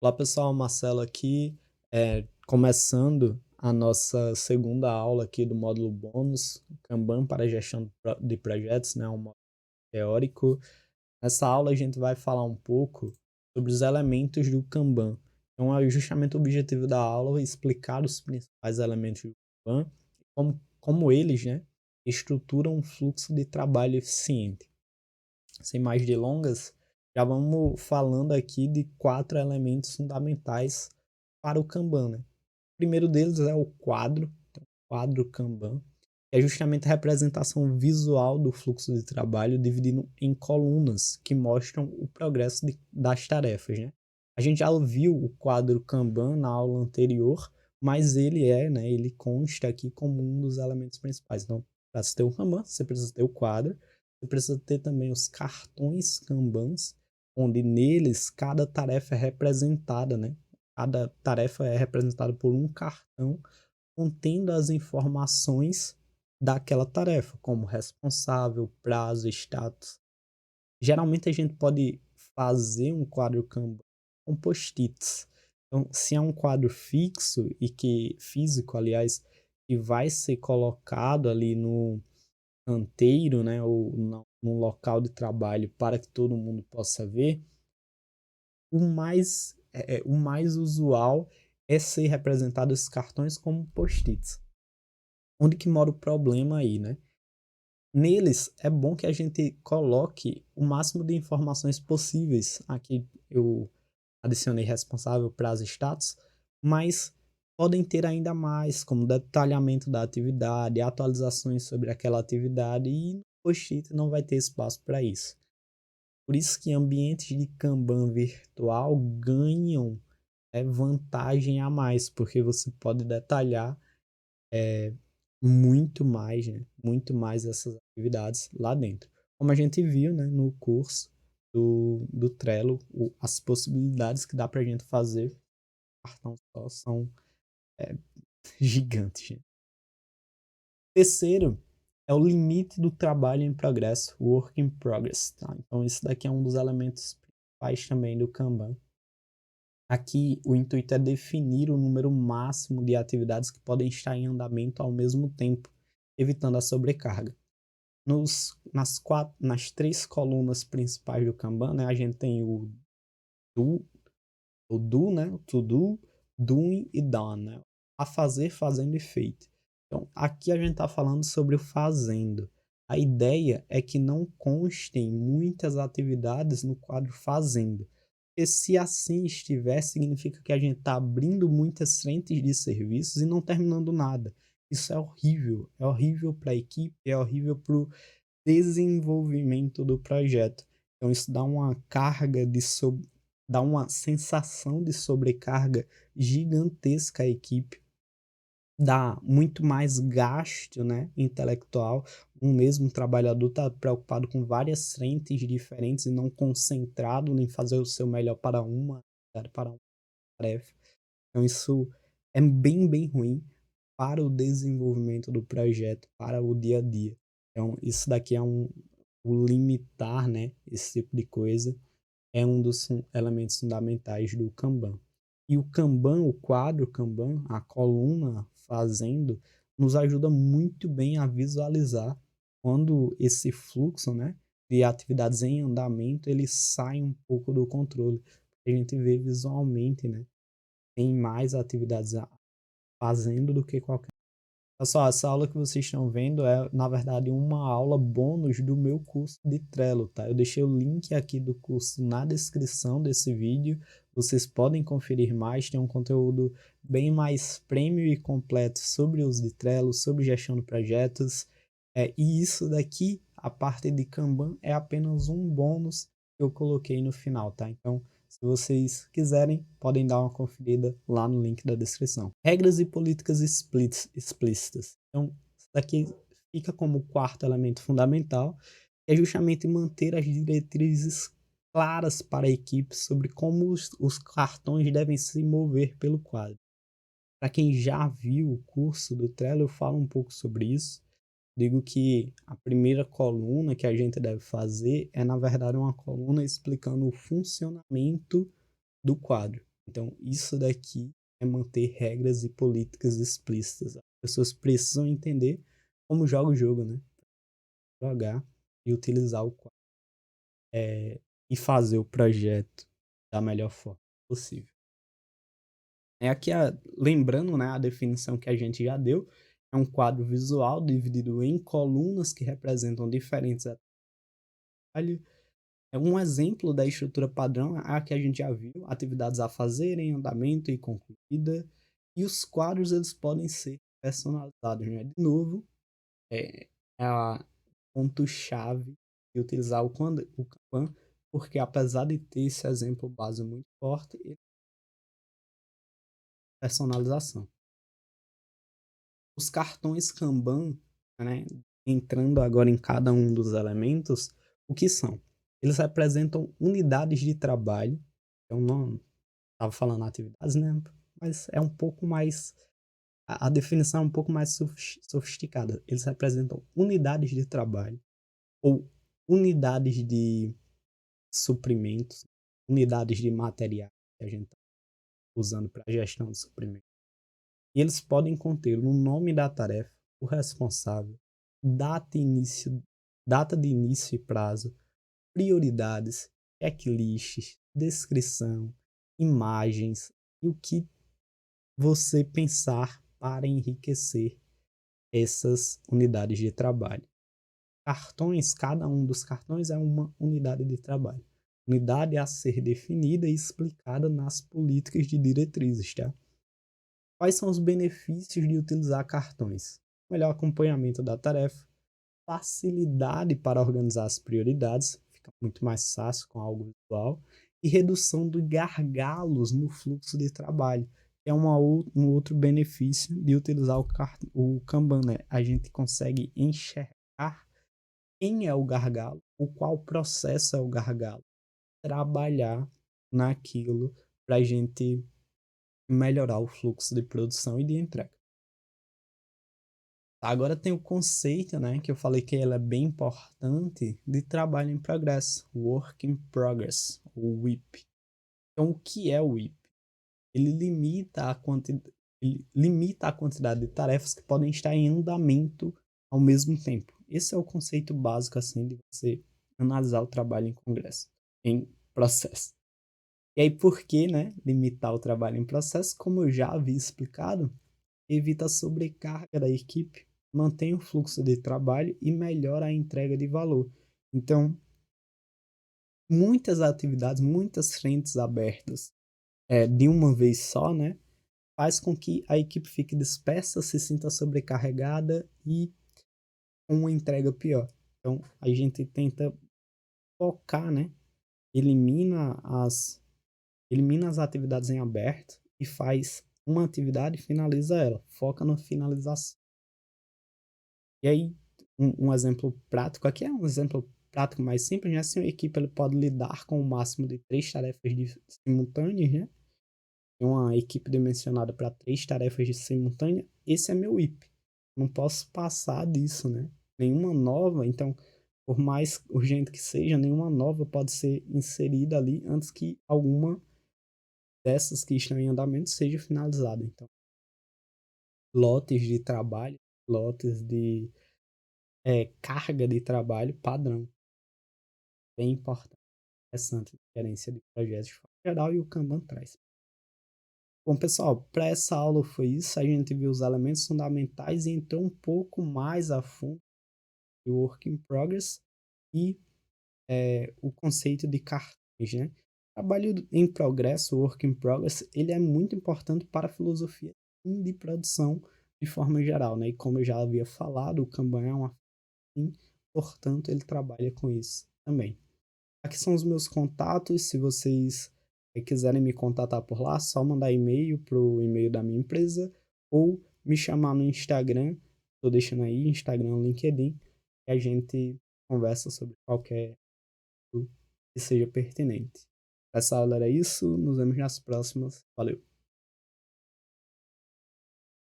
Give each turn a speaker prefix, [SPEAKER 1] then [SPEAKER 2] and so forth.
[SPEAKER 1] Olá pessoal, Marcelo aqui, começando a nossa segunda aula aqui do módulo bônus, Kanban para gestão de projetos, né, um módulo teórico. Nessa aula a gente vai falar um pouco sobre os elementos do Kanban. Então é justamente o objetivo da aula explicar os principais elementos do Kanban, como eles, né, estruturam um fluxo de trabalho eficiente. Sem mais delongas, já vamos falando aqui de 4 elementos fundamentais para o Kanban, né? O primeiro deles é o quadro, então, quadro Kanban, que é justamente a representação visual do fluxo de trabalho dividido em colunas que mostram o progresso das tarefas, né? A gente já viu o quadro Kanban na aula anterior, mas ele consta aqui como um dos elementos principais. Então, para você ter o Kanban, você precisa ter o quadro, você precisa ter também os cartões Kanbans, onde neles cada tarefa é representada, né? Cada tarefa é representada por um cartão contendo as informações daquela tarefa, como responsável, prazo, status. Geralmente a gente pode fazer um quadro Kanban com post-its. Então, se é um quadro físico, aliás, que vai ser colocado ali no canteiro, né, ou no local de trabalho para que todo mundo possa ver, o mais usual é ser representado esses cartões como post-its. Onde que mora o problema aí, né? Neles é bom que a gente coloque o máximo de informações possíveis. Aqui eu adicionei responsável, prazo e status, mas podem ter ainda mais, como detalhamento da atividade, atualizações sobre aquela atividade e no post-it não vai ter espaço para isso. Por isso que ambientes de Kanban virtual ganham vantagem a mais, porque você pode detalhar muito mais, né? Muito mais essas atividades lá dentro. Como a gente viu, né, no curso do Trello, as possibilidades que dá para a gente fazer cartão só são é, gigantes. Né? Terceiro é o limite do trabalho em progresso, work in progress. Tá? Então, isso daqui é um dos elementos principais também do Kanban. Aqui, o intuito é definir o número máximo de atividades que podem estar em andamento ao mesmo tempo, evitando a sobrecarga. Nas 3 colunas principais do Kanban, né, a gente tem do, né, o to do, doing e done, né, a fazer, fazendo e feito. Então, aqui a gente está falando sobre o fazendo. A ideia é que não constem muitas atividades no quadro fazendo. Porque se assim estiver, significa que a gente está abrindo muitas frentes de serviços e não terminando nada. Isso é horrível para a equipe, é horrível para o desenvolvimento do projeto. Então isso dá uma sensação de sobrecarga gigantesca à equipe, dá muito mais gasto, né, intelectual. Um mesmo trabalhador está preocupado com várias frentes diferentes e não concentrado em fazer o seu melhor para uma tarefa. Então isso é bem ruim para o desenvolvimento do projeto, para o dia a dia. Então, isso daqui é o limitar, né, esse tipo de coisa, é um dos elementos fundamentais do Kanban. E o Kanban, o quadro Kanban, a coluna fazendo, nos ajuda muito bem a visualizar quando esse fluxo, né, de atividades em andamento, ele sai um pouco do controle. A gente vê visualmente, né, tem mais atividades fazendo do que qualquer. Pessoal, essa aula que vocês estão vendo é, na verdade, uma aula bônus do meu curso de Trello, tá? Eu deixei o link aqui do curso na descrição desse vídeo. Vocês podem conferir mais, tem um conteúdo bem mais premium e completo sobre o uso de Trello, sobre gestão de projetos. E isso daqui, a parte de Kanban, é apenas um bônus que eu coloquei no final, tá? Então, se vocês quiserem, podem dar uma conferida lá no link da descrição. Regras e políticas explícitas. Então, isso daqui fica como o quarto elemento fundamental, que é justamente manter as diretrizes claras para a equipe sobre como os cartões devem se mover pelo quadro. Para quem já viu o curso do Trello, eu falo um pouco sobre isso. Digo que a primeira coluna que a gente deve fazer é, na verdade, uma coluna explicando o funcionamento do quadro. Então, isso daqui é manter regras e políticas explícitas. As pessoas precisam entender como joga o jogo, né? Jogar e utilizar o quadro e fazer o projeto da melhor forma possível. Aqui, lembrando, né, a definição que a gente já deu, é um quadro visual dividido em colunas que representam diferentes atividades. Um exemplo da estrutura padrão é a que a gente já viu, atividades a fazer em andamento e concluída. E os quadros eles podem ser personalizados, né? De novo, é a ponto-chave de utilizar o Kanban, porque apesar de ter esse exemplo base muito forte, ele é personalização. Os cartões Kanban, né, entrando agora em cada um dos elementos, o que são? Eles representam unidades de trabalho. Eu não estava falando atividades, né? Mas é um pouco mais. A definição é um pouco mais sofisticada. Eles representam unidades de trabalho ou unidades de suprimentos, unidades de materiais que a gente está usando para a gestão de suprimentos. E eles podem conter o nome da tarefa, o responsável, data de início e prazo, prioridades, checklists, descrição, imagens e o que você pensar para enriquecer essas unidades de trabalho. Cartões, cada um dos cartões é uma unidade de trabalho. Unidade a ser definida e explicada nas políticas de diretrizes, tá? Quais são os benefícios de utilizar cartões? Melhor acompanhamento da tarefa, facilidade para organizar as prioridades, fica muito mais fácil com algo visual, e redução de gargalos no fluxo de trabalho, que é um outro benefício de utilizar o Kanban, né? A gente consegue enxergar quem é o gargalo, o qual processo é o gargalo, trabalhar naquilo para a gente melhorar o fluxo de produção e de entrega. Agora tem o conceito, né, que eu falei que ele é bem importante, de trabalho em progresso, Work in Progress, o WIP. Então, o que é o WIP? Ele limita a quantidade de tarefas que podem estar em andamento ao mesmo tempo. Esse é o conceito básico, assim, de você analisar o trabalho em progresso, em processo. E aí, por que, né, limitar o trabalho em processo? Como eu já havia explicado, evita a sobrecarga da equipe, mantém o fluxo de trabalho e melhora a entrega de valor. Então, muitas atividades, muitas frentes abertas de uma vez só, né, faz com que a equipe fique dispersa, se sinta sobrecarregada e com uma entrega pior. Então, a gente tenta focar, né, elimina as atividades em aberto e faz uma atividade e finaliza ela. Foca na finalização. E aí, um exemplo prático, aqui é um exemplo prático mais simples, né? Se uma equipe ele pode lidar com o máximo de 3 tarefas simultâneas, né? Uma equipe dimensionada para 3 tarefas de simultânea, esse é meu IP. Não posso passar disso, né? Nenhuma nova, então, por mais urgente que seja, nenhuma nova pode ser inserida ali antes que alguma dessas que estão em andamento seja finalizada. Então, lotes de trabalho, lotes de carga de trabalho padrão. Bem importante, interessante, gerência de projetos de forma geral e o Kanban traz. Bom, pessoal, para essa aula foi isso. A gente viu os elementos fundamentais e entrou um pouco mais a fundo do Work in Progress e o conceito de cartões, né? Trabalho em progresso, Work in Progress, ele é muito importante para a filosofia de produção de forma geral, né? E como eu já havia falado, o Kanban é uma portanto, ele trabalha com isso também. Aqui são os meus contatos. Se vocês quiserem me contatar por lá, só mandar e-mail para o e-mail da minha empresa ou me chamar no Instagram. Estou deixando aí Instagram, LinkedIn, e a gente conversa sobre qualquer que seja pertinente. Essa aula era isso. Nos vemos nas próximas. Valeu!